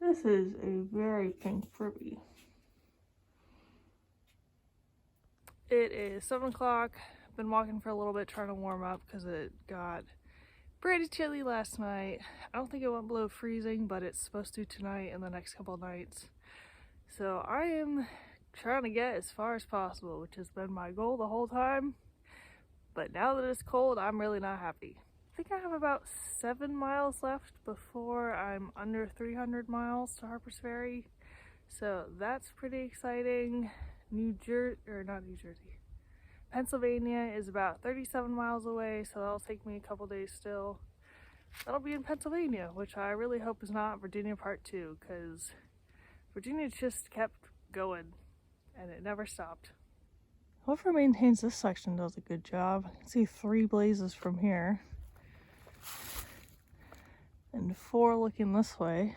This is a very pink Furby. It is 7 o'clock. Been walking for a little bit trying to warm up because it got pretty chilly last night. I don't think it went below freezing, but it's supposed to tonight and the next couple of nights. So I am trying to get as far as possible, which has been my goal the whole time. But now that it's cold, I'm really not happy. I think I have about 7 miles left before I'm under 300 miles to Harper's Ferry. So that's pretty exciting. Pennsylvania is about 37 miles away, so that'll take me a couple days still. That'll be in Pennsylvania, which I really hope is not Virginia Part 2, because Virginia just kept going and it never stopped. Whoever maintains this section does a good job. I can see 3 blazes from here and 4 looking this way,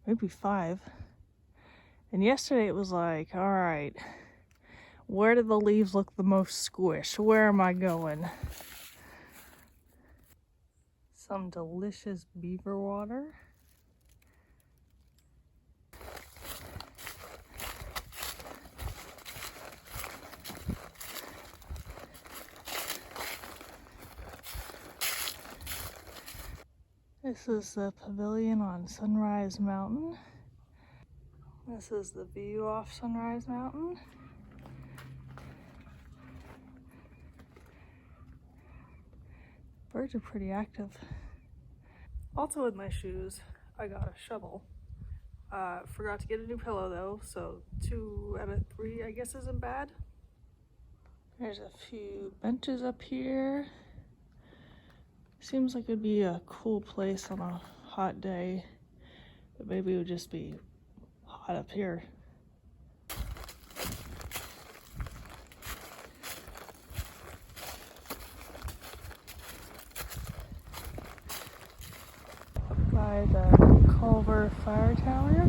maybe 5. And yesterday it was like, all right, where do the leaves look the most squished? Where am I going? Some delicious beaver water. This is the pavilion on Sunrise Mountain. This is the view off Sunrise Mountain. Birds are pretty active. Also with my shoes, I got a shovel. Forgot to get a new pillow though, so 2 out of 3 I guess isn't bad. There's a few benches up here. Seems like it'd be a cool place on a hot day, but maybe it would just be hot up here. By the Culver Fire Tower,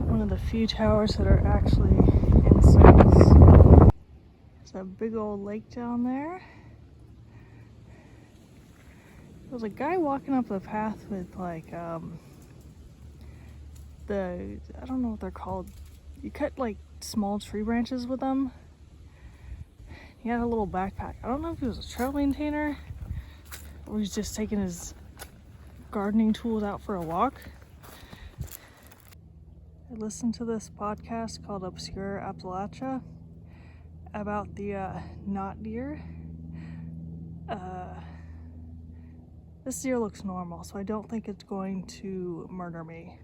one of the few towers that are actually in service. There's a big old lake down there. There's a guy walking up the path with like I don't know what they're called. You cut like small tree branches with them. He had a little backpack. I don't know if he was a trail maintainer or he's just taking his gardening tools out for a walk. I listened to this podcast called Obscure Appalachia about the knot deer. This deer looks normal, so I don't think it's going to murder me.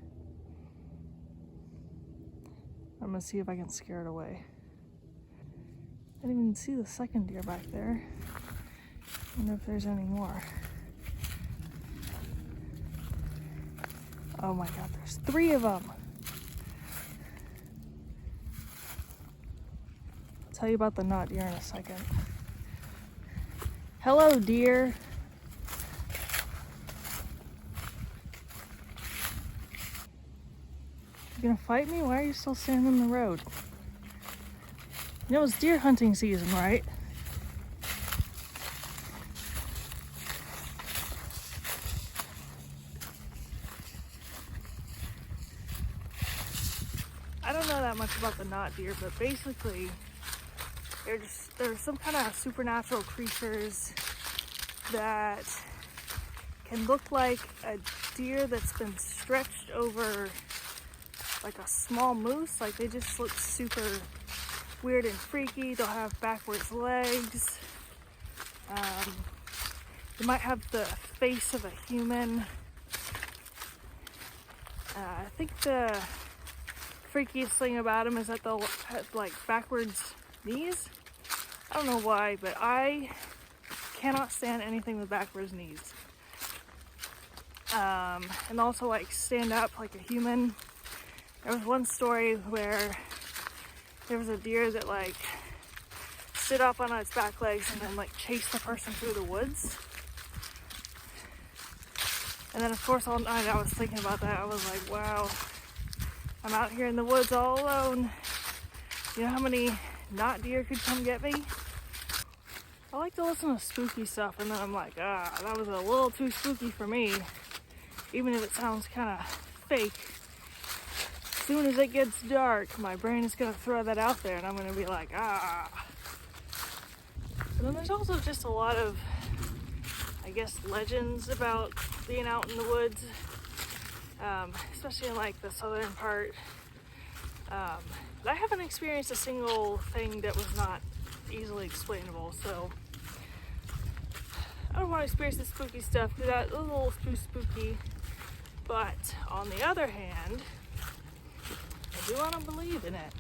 I'm gonna see if I can scare it away. I didn't even see the second deer back there. I wonder if there's any more. Oh my god, there's 3 of them. I'll tell you about the knot deer in a second. Hello, deer. You gonna fight me? Why are you still standing in the road? You know it's deer hunting season, right? I don't know that much about the knot deer, but basically there's some kind of supernatural creatures that can look like a deer that's been stretched over like a small moose. Like they just look super weird and freaky. They'll have backwards legs. They might have the face of a human. I think the freakiest thing about them is that they'll have like backwards knees. I don't know why, but I cannot stand anything with backwards knees. And also like stand up like a human. There was one story where there was a deer that like stood up on its back legs and then like chased the person through the woods. And then of course all night I was thinking about that. I was like, wow, I'm out here in the woods all alone. You know how many knot deer could come get me? I like to listen to spooky stuff and then I'm like, that was a little too spooky for me. Even if it sounds kind of fake. As soon as it gets dark, my brain is gonna throw that out there and I'm gonna be like, ah. But then there's also just a lot of, I guess, legends about being out in the woods, especially in like the southern part. But I haven't experienced a single thing that was not easily explainable, so I don't want to experience the spooky stuff because that's a little too spooky. But on the other hand, I do want to believe in it.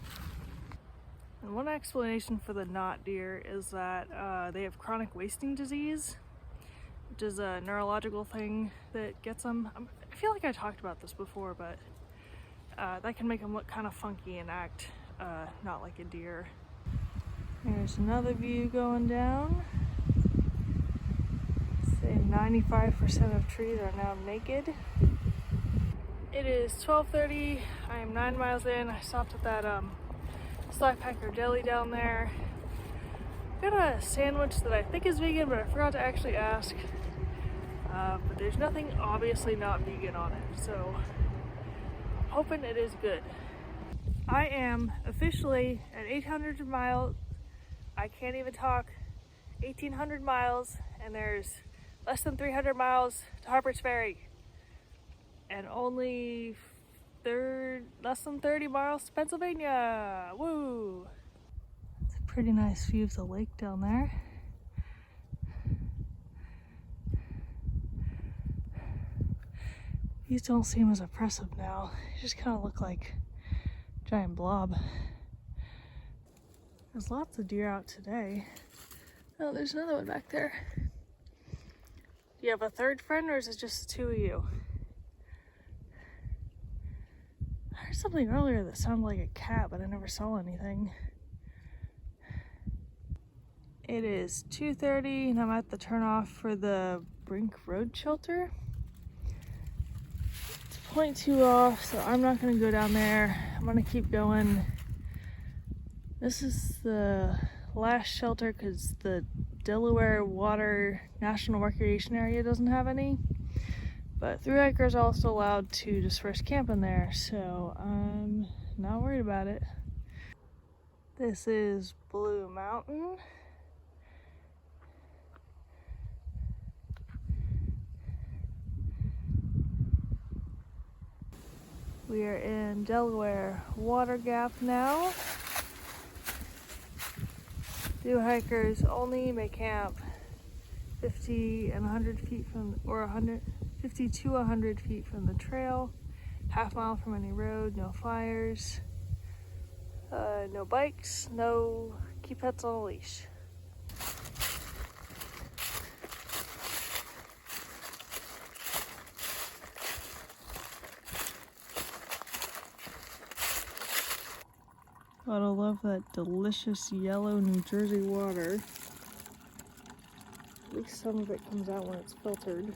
And one explanation for the knot deer is that they have chronic wasting disease, which is a neurological thing that gets them. I feel like I talked about this before, but that can make them look kind of funky and act not like a deer. There's another view going down. Say 95% of trees are now naked. It is 12:30. I am 9 miles in. I stopped at that Slackpacker Deli down there. Got a sandwich that I think is vegan, but I forgot to actually ask. But there's nothing obviously not vegan on it, so I'm hoping it is good. I am officially at 800 miles. I can't even talk. 1,800 miles, and there's less than 300 miles to Harper's Ferry, and only less than 30 miles to Pennsylvania. Woo! It's a pretty nice view of the lake down there. These don't seem as oppressive now. They just kind of look like a giant blob. There's lots of deer out today. Oh, there's another one back there. Do you have a third friend, or is it just the two of you? I heard something earlier that sounded like a cat, but I never saw anything. It is 2:30 and I'm at the turnoff for the Brink Road Shelter. It's 0.2 off, so I'm not gonna go down there. I'm gonna keep going. This is the last shelter because the Delaware Water National Recreation Area doesn't have any. But thru hikers are also allowed to just first camp in there, so I'm not worried about it. This is Blue Mountain. We are in Delaware Water Gap now. Thru hikers only may camp 50 and 100 feet from, or 50 to 100 feet from the trail, half mile from any road, no fires, no bikes, no keep pets on a leash. Gotta love that delicious yellow New Jersey water. At least some of it comes out when it's filtered.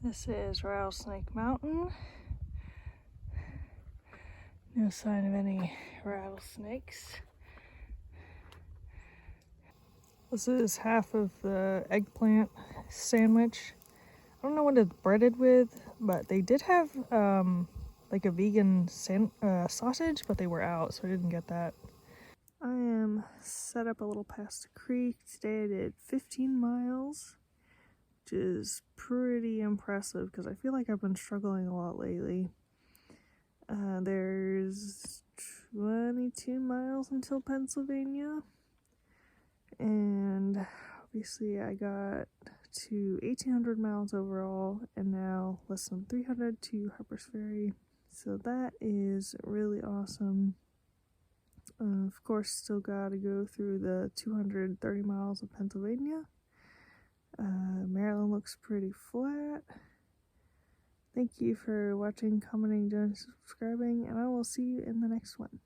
This is Rattlesnake Mountain. No sign of any rattlesnakes. This is half of the eggplant sandwich. I don't know what it's breaded with, but they did have like a vegan sausage, but they were out, so I didn't get that. I am set up a little past the creek. Today I did 15 miles, which is pretty impressive because I feel like I've been struggling a lot lately. There's 22 miles until Pennsylvania, and obviously I got to 1,800 miles overall, and now less than 300 to Harper's Ferry. So that is really awesome. Of course, still gotta go through the 230 miles of Pennsylvania. Maryland looks pretty flat. Thank you for watching, commenting, and subscribing, and I will see you in the next one.